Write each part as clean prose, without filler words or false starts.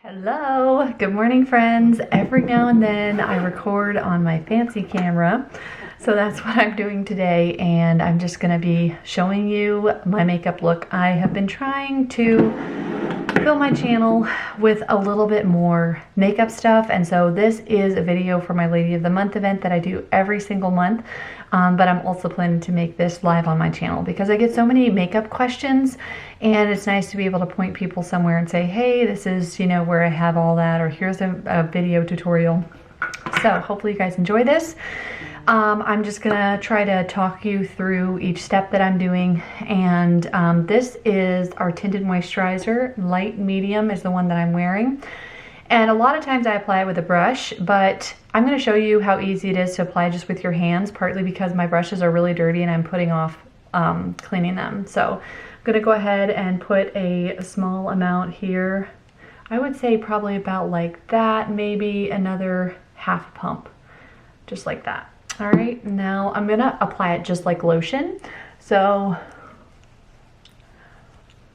Hello, good morning friends. Every now and then I record on my fancy camera, so that's what I'm doing today, and I'm just gonna be showing you my makeup look. I have been trying to fill my channel with a little bit more makeup stuff, and so this is a video for my Lady of the Month event that I do every single month. But I'm also planning to make this live on my channel because I get so many makeup questions, and it's nice to be able to point people somewhere and say, hey, this is, where I have all that, or here's a video tutorial. So hopefully you guys enjoy this. I'm just gonna try to talk you through each step that I'm doing, and this is our tinted moisturizer. Light medium is the one that I'm wearing. And a lot of times I apply it with a brush, but I'm going to show you how easy it is to apply just with your hands, partly because my brushes are really dirty and I'm putting off cleaning them. So I'm going to go ahead and put a small amount here. I would say probably about like that, maybe another half pump, just like that. All right, now I'm going to apply it just like lotion. So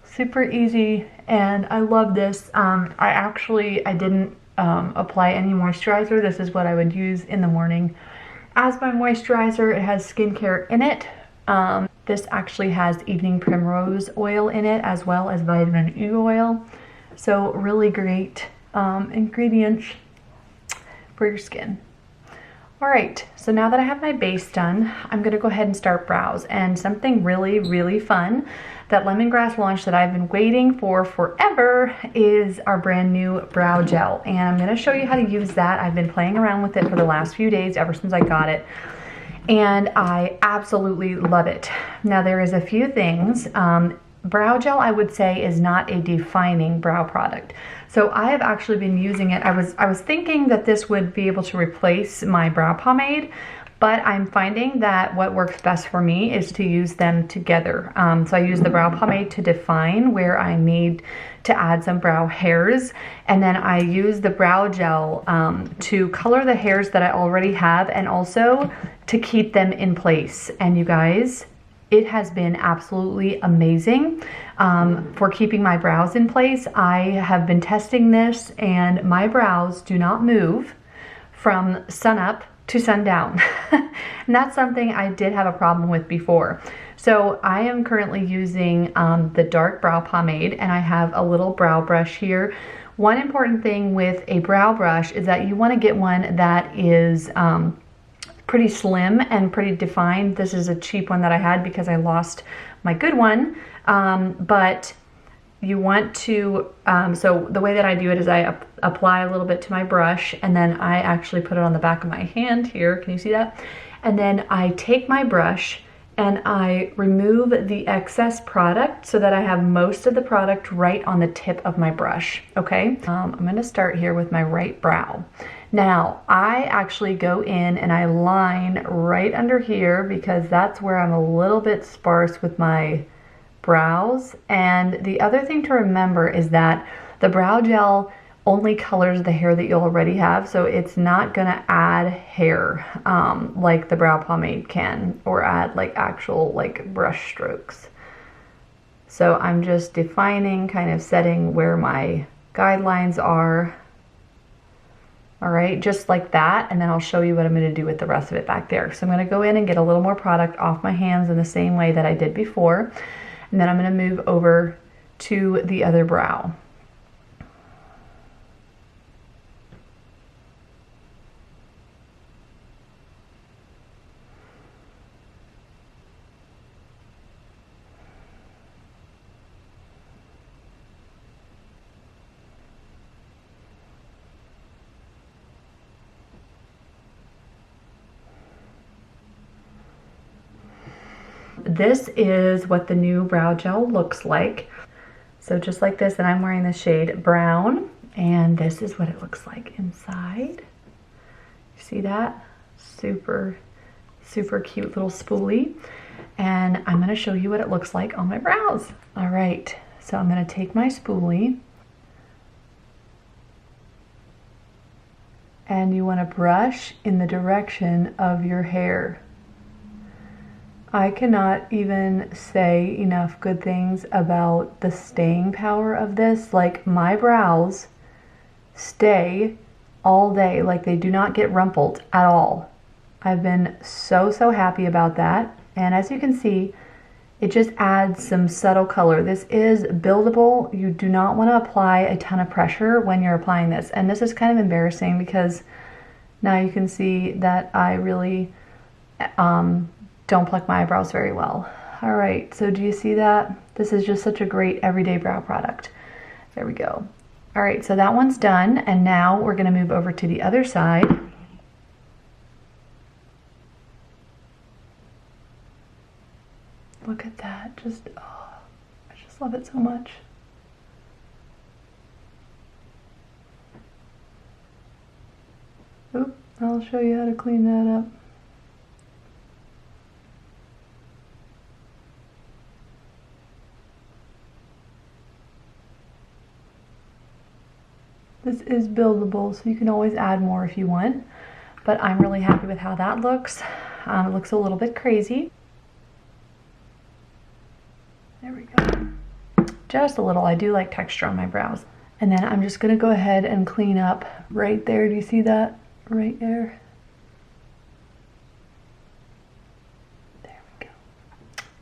super easy, and I love this. I didn't apply any moisturizer. This is what I would use in the morning as my moisturizer. It has skincare in it. This actually has evening primrose oil in it, as well as vitamin E oil. So really great ingredients for your skin. All right, so now that I have my base done, I'm gonna go ahead and start brows. And something really, really fun that Lemongrass launched that I've been waiting for forever is our brand new brow gel. And I'm gonna show you how to use that. I've been playing around with it for the last few days, ever since I got it. And I absolutely love it. Now there is a few things. Brow gel, I would say, is not a defining brow product. So I have actually been using it. I was thinking that this would be able to replace my brow pomade, but I'm finding that what works best for me is to use them together. So I use the brow pomade to define where I need to add some brow hairs, and then I use the brow gel to color the hairs that I already have, and also to keep them in place. And you guys, it has been absolutely amazing for keeping my brows in place. I have been testing this, and my brows do not move from sun up to sundown. And that's something I did have a problem with before. So I am currently using the dark brow pomade, and I have a little brow brush here. One important thing with a brow brush is that you want to get one that is pretty slim and pretty defined. This is a cheap one that I had because I lost my good one. But you want to, so the way that I do it is I apply a little bit to my brush, and then I actually put it on the back of my hand here. Can you see that? And then I take my brush and I remove the excess product so that I have most of the product right on the tip of my brush, okay? I'm gonna start here with my right brow. Now, I actually go in and I line right under here because that's where I'm a little bit sparse with my brows. And the other thing to remember is that the brow gel only colors the hair that you already have, so it's not gonna add hair like the brow pomade can, or add like actual like brush strokes. So I'm just defining, kind of setting where my guidelines are. All right, just like that, and then I'll show you what I'm gonna do with the rest of it back there. So I'm gonna go in and get a little more product off my hands in the same way that I did before, and then I'm gonna move over to the other brow. This is what the new brow gel looks like. So just like this, and I'm wearing the shade brown, and this is what it looks like inside. You see that? Super, super cute little spoolie. And I'm gonna show you what it looks like on my brows. All right, so I'm gonna take my spoolie, and you wanna brush in the direction of your hair. I cannot even say enough good things about the staying power of this. Like, my brows stay all day. Like, they do not get rumpled at all. I've been so happy about that. And as you can see, it just adds some subtle color. This is buildable. You do not want to apply a ton of pressure when you're applying this. And this is kind of embarrassing because now you can see that I really don't pluck my eyebrows very well. All right, so do you see that? This is just such a great everyday brow product. There we go. All right, so that one's done. And now we're gonna move over to the other side. Look at that, just, oh, I just love it so much. Oop, I'll show you how to clean that up. This is buildable, so you can always add more if you want, but I'm really happy with how that looks. It looks a little bit crazy. There we go. Just a little. I do like texture on my brows. And then I'm just gonna go ahead and clean up right there. Do you see that? Right there. There we go.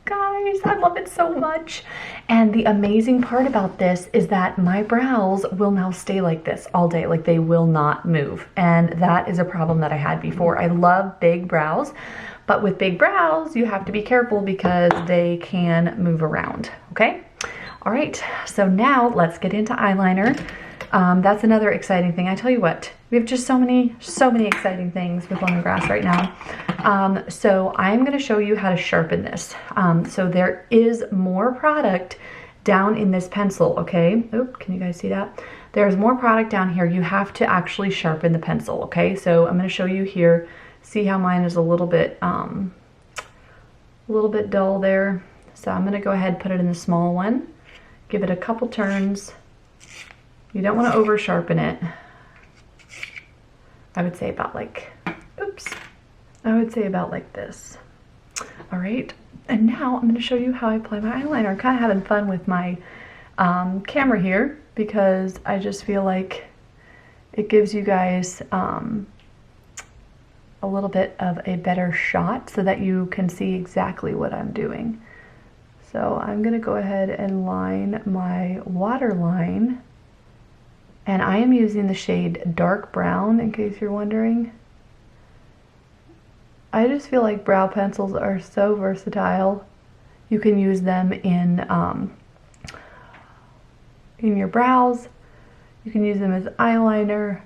Guys, I love it so much. And the amazing part about this is that my brows will now stay like this all day. Like, they will not move. And that is a problem that I had before. I love big brows, but with big brows, you have to be careful because they can move around, okay? All right, so now let's get into eyeliner. That's another exciting thing. I tell you what, we have just so many exciting things with lemongrass right now. So I'm gonna show you how to sharpen this. So there is more product down in this pencil, okay? Oop, can you guys see that? There's more product down here. You have to actually sharpen the pencil, okay? So I'm gonna show you here. See how mine is a little bit dull there. So I'm gonna go ahead and put it in the small one. Give it a couple turns. You don't want to over sharpen it. I would say about like, oops. I would say about like this. All right, and now I'm going to show you how I apply my eyeliner. I'm kind of having fun with my camera here because I just feel like it gives you guys a little bit of a better shot so that you can see exactly what I'm doing. So I'm going to go ahead and line my waterline, and I am using the shade Dark Brown, in case you're wondering. I just feel like brow pencils are so versatile. You can use them in your brows. You can use them as eyeliner,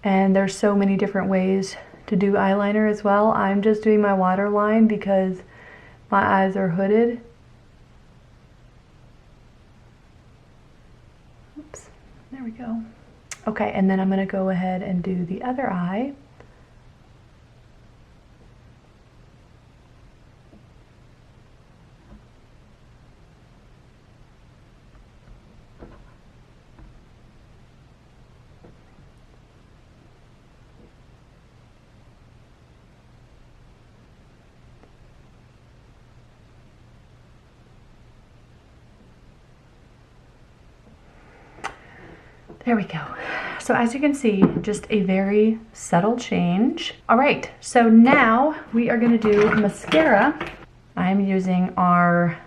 and there's so many different ways to do eyeliner as well. I'm just doing my waterline because my eyes are hooded. Oops, there we go. Okay, and then I'm gonna go ahead and do the other eye. There we go. So as you can see, just a very subtle change. All right, so now we are gonna do mascara. I'm using our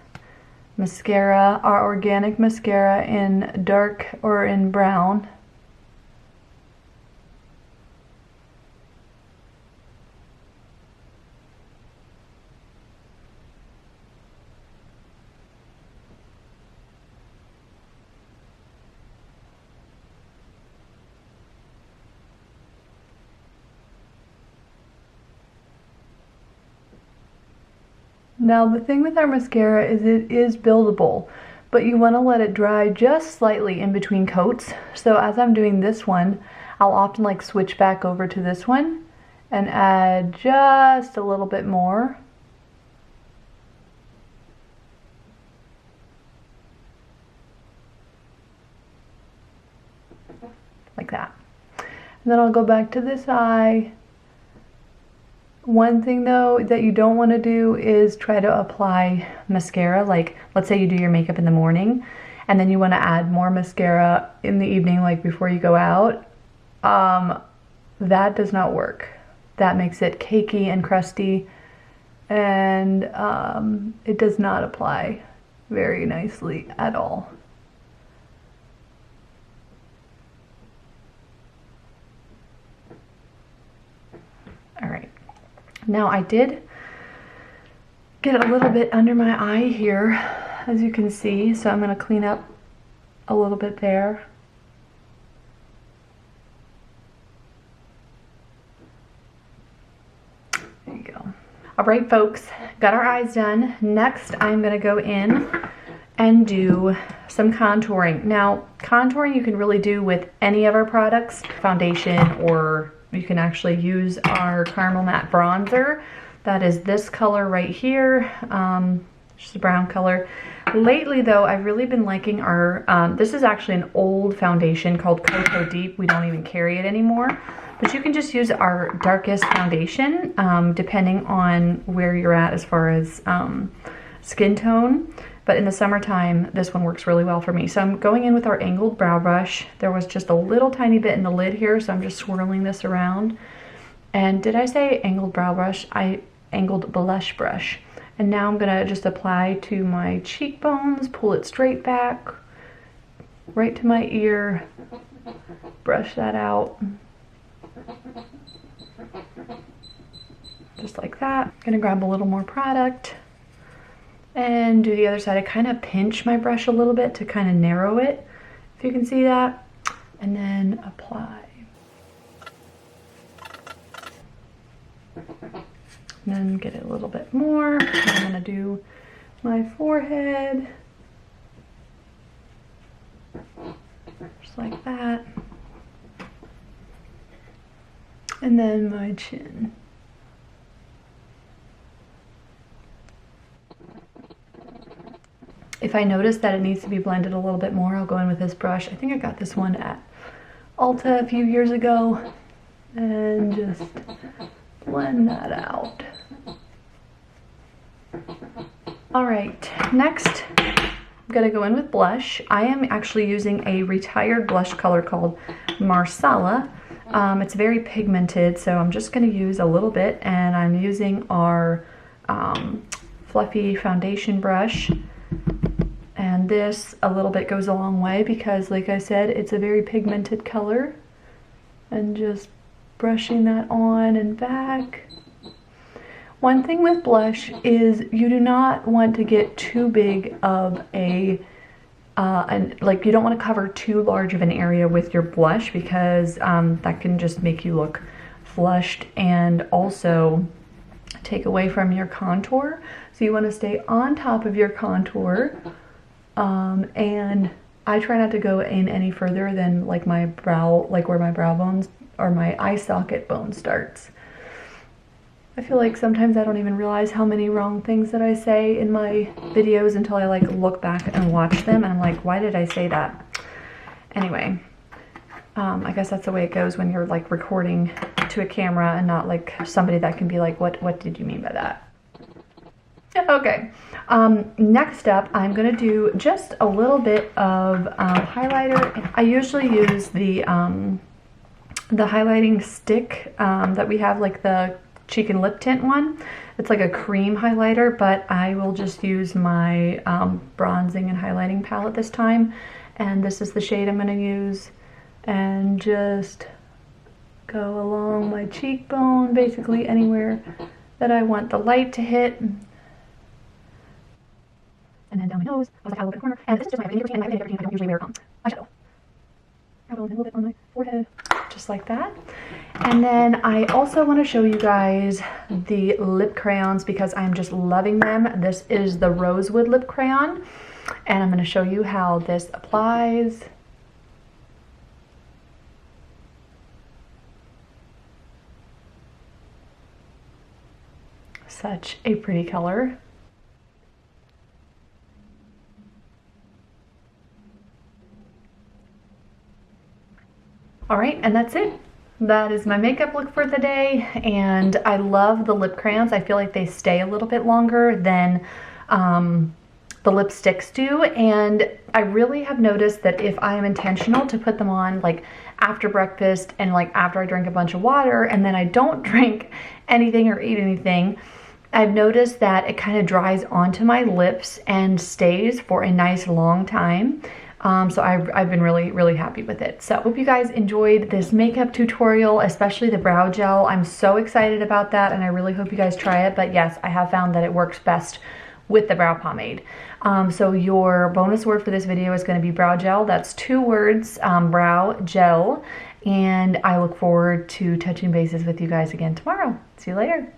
mascara, our organic mascara in dark or in brown. Now the thing with our mascara is it is buildable, but you want to let it dry just slightly in between coats. So as I'm doing this one, I'll often like switch back over to this one and add just a little bit more. Like that. And then I'll go back to this eye. One thing though that you don't want to do is try to apply mascara. Like, let's say you do your makeup in the morning and then you want to add more mascara in the evening, like before you go out, that does not work. That makes it cakey and crusty, and it does not apply very nicely at all. All right, now I did get a little bit under my eye here, as you can see, so I'm going to clean up a little bit there. There you go. All right, folks, got our eyes done. Next, I'm going to go in and do some contouring. Now, contouring you can really do with any of our products, foundation, or you can actually use our Caramel Matte Bronzer. That is this color right here, just a brown color. Lately though, I've really been liking our, this is actually an old foundation called Cocoa Deep. We don't even carry it anymore, but you can just use our darkest foundation, depending on where you're at as far as skin tone. But in the summertime, this one works really well for me. So I'm going in with our angled brow brush. There was just a little tiny bit in the lid here, so I'm just swirling this around. And did I say angled brow brush? Angled blush brush. And now I'm gonna just apply to my cheekbones, pull it straight back, right to my ear, brush that out. Just like that. Gonna grab a little more product and do the other side. I kind of pinch my brush a little bit to kind of narrow it, if you can see that, and then apply. And then get it a little bit more. I'm gonna do my forehead, just like that, and then my chin. If I notice that it needs to be blended a little bit more, I'll go in with this brush. I think I got this one at Ulta a few years ago, and just blend that out. All right, next I'm gonna go in with blush. I am actually using a retired blush color called Marsala. It's very pigmented, so I'm just gonna use a little bit, and I'm using our fluffy foundation brush. And this a little bit goes a long way because, like I said, it's a very pigmented color. And just brushing that on and back. One thing with blush is you do not want to get too big of a, like you don't want to cover too large of an area with your blush, because that can just make you look flushed and also take away from your contour. So you want to stay on top of your contour. And I try not to go in any further than like my brow, like where my brow bones or my eye socket bone starts. I feel like sometimes I don't even realize how many wrong things that I say in my videos until I like look back and watch them, and I'm like, why did I say that? Anyway, I guess that's the way it goes when you're like recording to a camera and not like somebody that can be like, what did you mean by that? Okay, next up, I'm going to do just a little bit of highlighter. I usually use the highlighting stick that we have, like the cheek and lip tint one. It's like a cream highlighter, but I will just use my bronzing and highlighting palette this time. And this is the shade I'm going to use. And just go along my cheekbone, basically anywhere that I want the light to hit. And then down my nose, I was like, a little bit corner. And this is just my everyday routine, and my everyday routine, I don't usually wear eyeshadow. A little bit on my forehead, just like that. And then I also want to show you guys the lip crayons because I'm just loving them. This is the Rosewood lip crayon, and I'm going to show you how this applies. Such a pretty color. All right, and that's it. That is my makeup look for the day, and I love the lip crayons. I feel like they stay a little bit longer than the the lipsticks do, and I really have noticed that if I am intentional to put them on like after breakfast and like after I drink a bunch of water and then I don't drink anything or eat anything, I've noticed that it kind of dries onto my lips and stays for a nice long time. So I've been really happy with it. So hope you guys enjoyed this makeup tutorial, especially the brow gel. I'm so excited about that, and I really hope you guys try it. But yes, I have found that it works best with the brow pomade. So your bonus word for this video is going to be brow gel. That's 2 words, brow gel. And I look forward to touching bases with you guys again tomorrow. See you later.